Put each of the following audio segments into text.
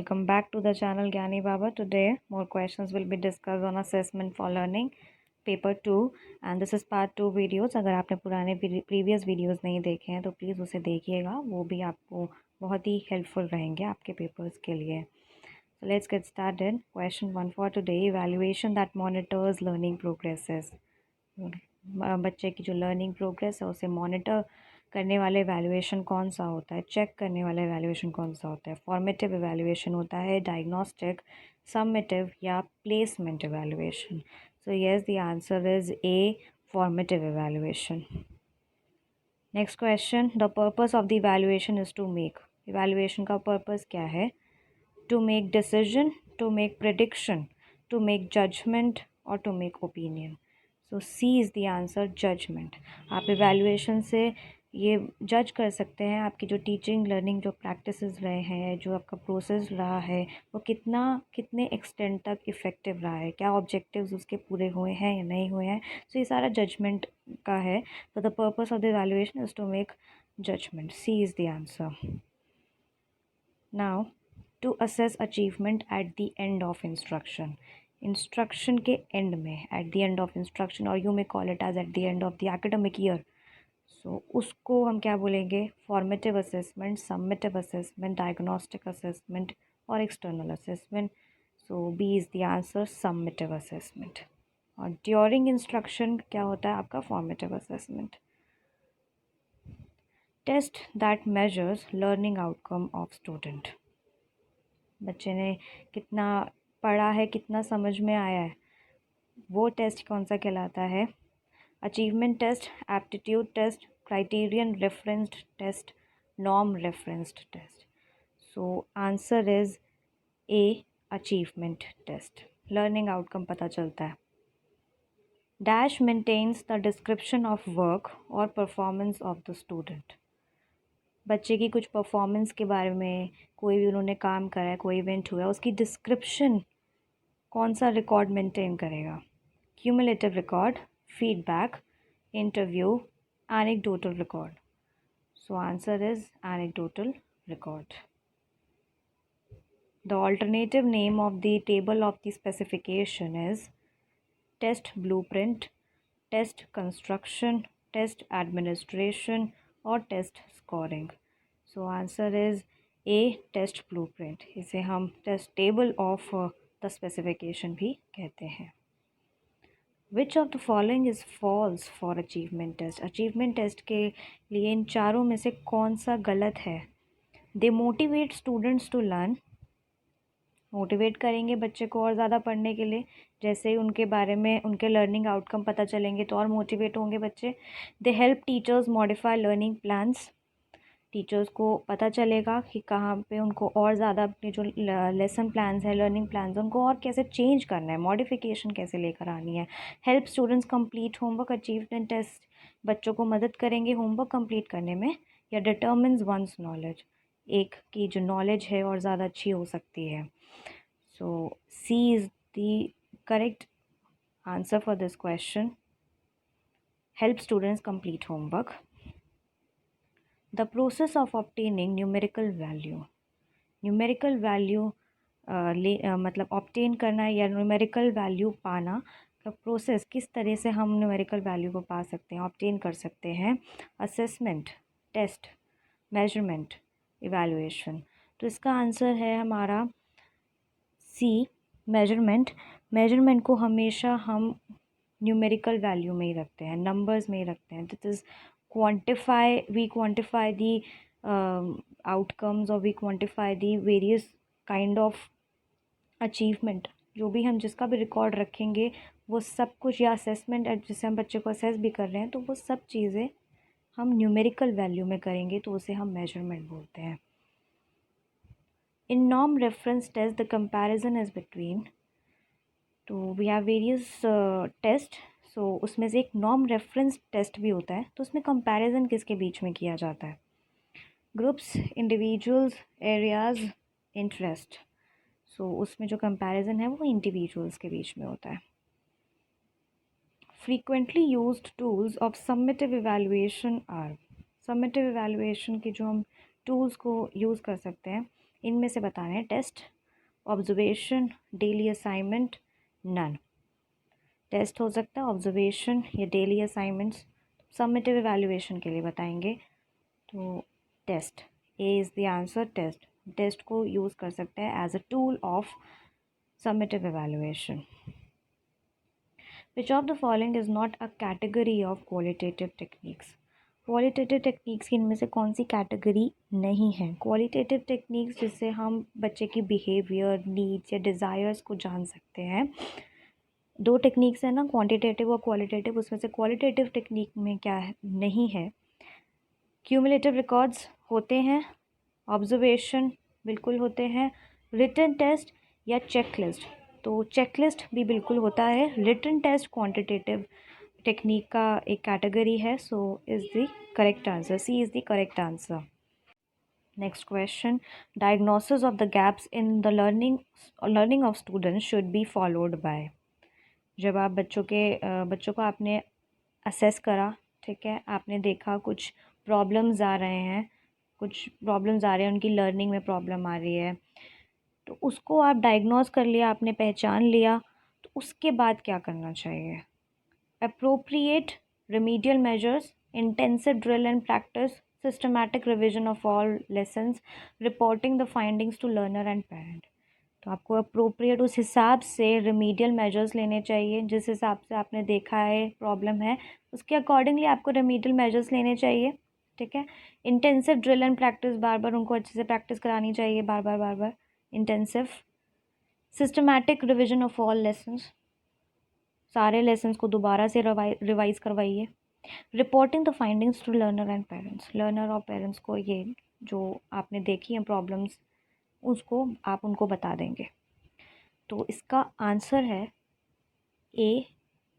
welcome back to the channel Gyani Baba. Today more questions will be discussed on assessment for learning paper 2 and this is part 2 videos. अगर आपने पुराने previous videos नहीं देखे हैं तो please उसे देखिएगा, वो भी आपको बहुत ही हेल्पफुल रहेंगे आपके पेपर्स के लिए. So let's get started. Question 1 for today: evaluation that monitors learning progresses. बच्चे की जो लर्निंग प्रोग्रेस है उसे मॉनिटर करने वाला एवेल्युएशन कौन सा होता है, चेक करने वाला एवेल्युएशन कौन सा होता है. फॉर्मेटिव एवेल्युएशन होता है, डायग्नोस्टिक, समेटिव या placement evaluation. So yes, the answer is A, formative evaluation. Next question: the purpose of the evaluation is to make. Evaluation का पर्पस क्या है? To make decision, to make prediction, to make judgement और to make opinion. So C is the answer, judgement. आप evaluation से ये जज कर सकते हैं आपकी जो टीचिंग लर्निंग जो प्रैक्टिसेस रहे हैं, जो आपका प्रोसेस रहा है वो कितने एक्सटेंड तक इफ़ेक्टिव रहा है, क्या ऑब्जेक्टिव्स उसके पूरे हुए हैं या नहीं हुए हैं. सो ये सारा जजमेंट का है. तो the purpose of the evaluation is to make judgement. C is the answer. Now, to assess achievement at the end of instruction. Instruction के एंड में, at the end of instruction, और you may call it as at the end of the academic year. So उसको हम क्या बोलेंगे? Formative assessment, summative assessment, diagnostic assessment और external assessment. So B is the answer, summative assessment. और during instruction क्या होता है आपका? Formative assessment. Test that measures learning outcome of student. बच्चे ने कितना पढ़ा है, कितना समझ में आया है, वो टेस्ट कौन सा कहलाता है? Achievement test, aptitude test, criterion referenced test, norm referenced test. So answer is A, achievement test. Learning outcome पता चलता है. Dash maintains the description of work और परफॉर्मेंस ऑफ द स्टूडेंट. बच्चे की कुछ परफॉर्मेंस के बारे में, कोई भी उन्होंने काम करा है, कोई इवेंट हुआ है, उसकी डिस्क्रिप्शन कौन सा रिकॉर्ड मेंटेन करेगा? Cumulative record, feedback, interview, anecdotal record. So answer is anecdotal record. The alternative name of the table of the specification is test blueprint, test construction, test administration or test scoring. So answer is A, test blueprint. इसे हम test table of the specification भी कहते हैं. Which of the following is false for achievement test? Achievement test के लिए इन चारों में से कौन सा गलत है? They motivate students to learn. Motivate करेंगे बच्चे को और ज़्यादा पढ़ने के लिए. जैसे ही उनके बारे में, उनके लर्निंग आउटकम पता चलेंगे तो और मोटिवेट होंगे बच्चे. They help teachers modify learning plans. Teachers को पता चलेगा कि कहाँ पे उनको और ज़्यादा अपने जो लेसन प्लान्स हैं, लर्निंग प्लान्स, उनको और कैसे चेंज करना है, मॉडिफिकेशन कैसे लेकर आनी है. Help students complete homework. Achievement test बच्चों को मदद करेंगे होमवर्क कंप्लीट करने में. या डिटर्मिन्स वंस नॉलेज, एक की जो नॉलेज है और ज़्यादा अच्छी हो सकती है. So C is the correct answer for this question. Help students complete homework. The process of obtaining numerical value. Numerical value मतलब ऑब्टेन करना या न्यूमेरिकल वैल्यू पाना का प्रोसेस, किस तरह से हम न्यूमेरिकल वैल्यू को पा सकते हैं, ऑब्टेन कर सकते हैं? Assessment, test, measurement, evaluation. तो इसका आंसर है हमारा सी, मेजरमेंट. मेजरमेंट को हमेशा हम न्यूमेरिकल वैल्यू में ही रखते हैं, नंबर्स में ही रखते हैं. This is we quantify the outcomes or we quantify the various kind of achievement. जो भी हम जिसका भी रिकॉर्ड रखेंगे वो सब कुछ, या असेसमेंट जिससे हम बच्चे को असेस भी कर रहे हैं, तो वो सब चीज़ें हम न्यूमेरिकल वैल्यू में करेंगे तो उसे हम मेजरमेंट बोलते हैं. In norm reference test the comparison is between. तो we have various test. So उसमें से एक नॉर्म रेफरेंस टेस्ट भी होता है. तो उसमें कंपैरिजन किसके बीच में किया जाता है? Groups, individuals, areas, interest. So उसमें जो कंपैरिजन है वो इंडिविजुअल्स के बीच में होता है. Frequently used tools of summative evaluation are. Summative evaluation के जो हम टूल्स को यूज़ कर सकते हैं, इनमें से बताने हैं test, observation, daily assignment, none. Test हो सकता है ऑब्जर्वेशन या डेली असाइनमेंट्स। समेटिव इवैल्यूएशन के लिए बताएंगे तो test, A is the answer. Test, test को यूज़ कर सकते हैं as a tool of summative evaluation. Which of the following is not a category of qualitative techniques? Qualitative techniques की इनमें से कौन सी कैटेगरी नहीं है? क्वालिटेटिव टेक्निक्स जिससे हम बच्चे की बिहेवियर, नीड्स या डिज़ायर्स को जान सकते हैं। दो टेक्निक्स है ना, क्वांटिटेटिव और क्वालिटेटिव। उसमें से क्वालिटेटिव टेक्निक में क्या है, नहीं है। क्यूमुलेटिव रिकॉर्ड्स होते हैं, ऑब्जर्वेशन बिल्कुल होते हैं, रिटन टेस्ट या चेकलिस्ट, तो चेकलिस्ट भी बिल्कुल होता है। रिटन टेस्ट क्वांटिटेटिव टेक्निक का एक कैटेगरी है, so is the correct answer, C is the correct answer. Next question, diagnosis of the gaps in the learning of students should be followed by. जब आप बच्चों को आपने असेस करा, ठीक है, आपने देखा कुछ प्रॉब्लम्स आ रहे हैं, उनकी लर्निंग में प्रॉब्लम आ रही है, तो उसको आप डायग्नोस कर लिया, आपने पहचान लिया, तो उसके बाद क्या करना चाहिए? Appropriate remedial measures, intensive drill and practice, systematic revision of all lessons, reporting the findings to learner and parent. तो आपको अप्रोप्रिएट उस हिसाब से रिमीडियल मेजर्स लेने चाहिए, जिस हिसाब से आपने देखा है प्रॉब्लम है, उसके अकॉर्डिंगली आपको रिमीडियल मेजर्स लेने चाहिए, ठीक है। इंटेंसिव ड्रिल एंड प्रैक्टिस, बार बार उनको अच्छे से प्रैक्टिस करानी चाहिए, बार बार intensive. Systematic revision of all lessons, सारे लेसन्स को दोबारा से रिवाइज करवाइए। Reporting the findings to learner and parents, learner और पेरेंट्स को ये जो आपने देखी हैं प्रॉब्लम्स, उसको आप उनको बता देंगे। तो इसका आंसर है ए,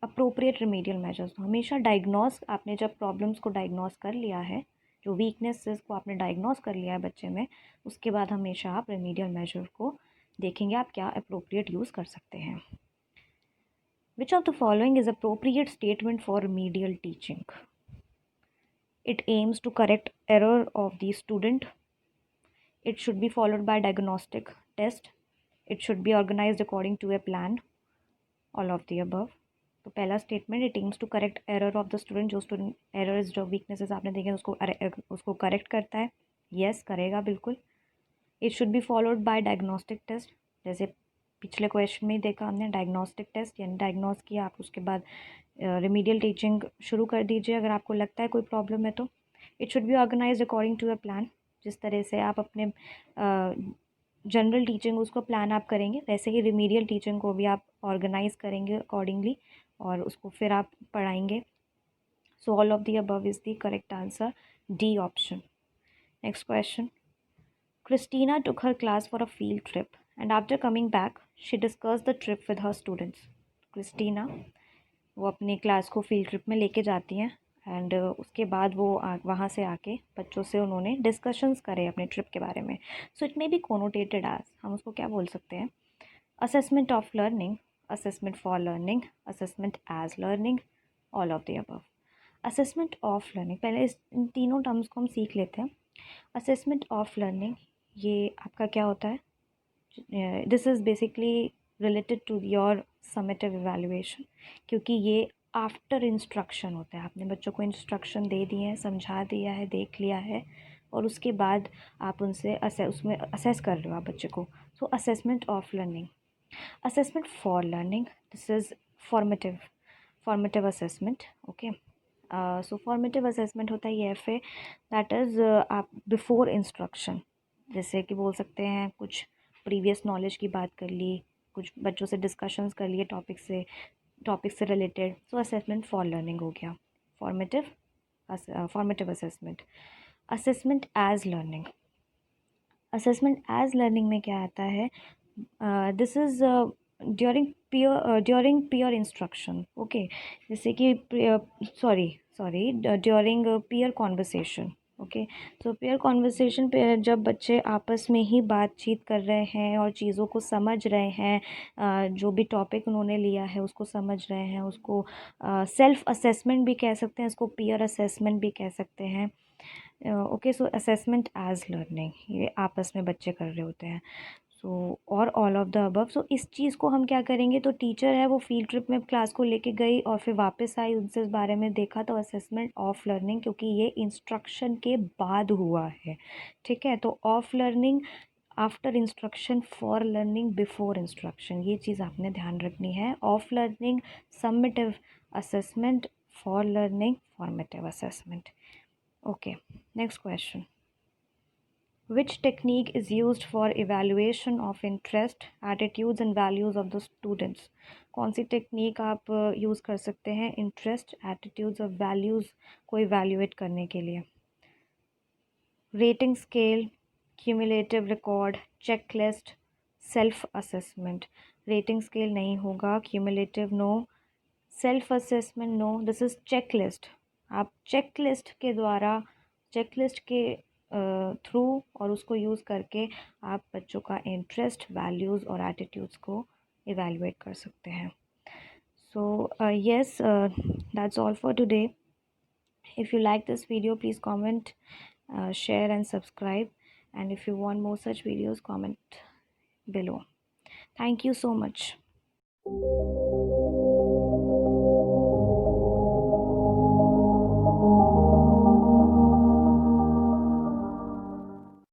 अप्रोप्रिएट रिमीडियल मेजर्स। हमेशा डायग्नोस, आपने जब प्रॉब्लम्स को डायग्नोस कर लिया है, जो वीकनेसेस को आपने डायग्नोस कर लिया है बच्चे में, उसके बाद हमेशा आप रिमीडियल मेजर को देखेंगे आप क्या अप्रोप्रिएट यूज़ कर सकते हैं। Which of the following is appropriate statement for remedial teaching? It aims to correct error of the student, it should be followed by diagnostic test, it should be organized according to a plan, all of the above। तो पहला statement, it aims to correct error of the student, जो student errors, जो weaknesses आपने देखे उसको correct करता है, yes करेगा बिल्कुल। It should be followed by diagnostic test, जैसे पिछले क्वेश्चन में ही देखा हमने, डायग्नोस्टिक टेस्ट यानी डायग्नोस किया आप, उसके बाद रिमीडियल टीचिंग शुरू कर दीजिए अगर आपको लगता है कोई प्रॉब्लम है तो। It should be organised according to a plan, जिस तरह से आप अपने जनरल टीचिंग उसको प्लान आप करेंगे, वैसे ही रिमीडियल टीचिंग को भी आप ऑर्गेनाइज करेंगे अकॉर्डिंगली, और उसको फिर आप पढ़ाएंगे। So all of the above is the correct answer, D option. Next question, Christina took her class for a field trip and after coming back, she discussed the trip with her students. Christina वो अपनी class को field trip में लेके जाती हैं and उसके बाद वो वहाँ से आके बच्चों से उन्होंने डिस्कशंस करे अपने ट्रिप के बारे में। So it may be connotated as, हम उसको क्या बोल सकते हैं? Assessment of learning, assessment for learning, assessment as learning, all of the above. Assessment of learning, पहले इन तीनों टर्म्स को हम सीख लेते हैं। असेसमेंट ऑफ लर्निंग, ये आपका क्या होता है? This is basically related to your summative evaluation, क्योंकि ये आफ्टर इंस्ट्रक्शन होता है। आपने बच्चों को इंस्ट्रक्शन दे दिए हैं, समझा दिया है, देख लिया है, और उसके बाद आप उनसे उसमें असेस कर रहे हो आप बच्चे को। सो assessment of learning. Assessment for learning, this is formative assessment, okay. So formative assessment होता है ये एफ ए, दैट इज़ आप बिफोर इंस्ट्रक्शन, जैसे कि बोल सकते हैं कुछ प्रीवियस नॉलेज की बात कर ली, कुछ बच्चों से डिस्कशंस कर लिए टॉपिक से related, so assessment for learning हो गया formative assessment. Assessment as learning, assessment as learning में क्या आता है? This is during peer instruction, okay, जैसे कि ड्यूरिंग पीयर कॉन्वर्सेशन, ओके। तो पीयर कॉन्वर्सेशन पे जब बच्चे आपस में ही बातचीत कर रहे हैं और चीज़ों को समझ रहे हैं, जो भी टॉपिक उन्होंने लिया है उसको समझ रहे हैं, उसको सेल्फ असेसमेंट भी कह सकते हैं, इसको पीयर असेसमेंट भी कह सकते हैं, okay. So assessment as learning, ये आपस में बच्चे कर रहे होते हैं। सो और ऑल ऑफ द अबव। सो इस चीज़ को हम क्या करेंगे, तो टीचर है वो फील्ड ट्रिप में क्लास को लेके गई और फिर वापस आई, उनसे इस बारे में देखा, तो असेसमेंट ऑफ लर्निंग, क्योंकि ये इंस्ट्रक्शन के बाद हुआ है, ठीक है। तो of learning after instruction, for learning before instruction, ये चीज़ आपने ध्यान रखनी है। Of learning summative assessment, for learning formative assessment. Okay, next question. Which technique is used for evaluation of interest, attitudes and values of the students? कौन सी technique आप use कर सकते हैं इंटरेस्ट, एटीट्यूड्स और वैल्यूज़ को इवेल्युएट करने के लिए? Rating scale, cumulative record, checklist, self assessment. Rating scale नहीं होगा, cumulative no, self assessment no, this is checklist. आप चेकलिस्ट के द्वारा, चेकलिस्ट के थ्रू और उसको यूज़ करके आप बच्चों का इंटरेस्ट, वैल्यूज़ और एटीट्यूड्स को इवेलुएट कर सकते हैं। सो yes, that's all for today. If you like this video, please comment, share and subscribe, and if you want more such videos, comment below. Thank you so much.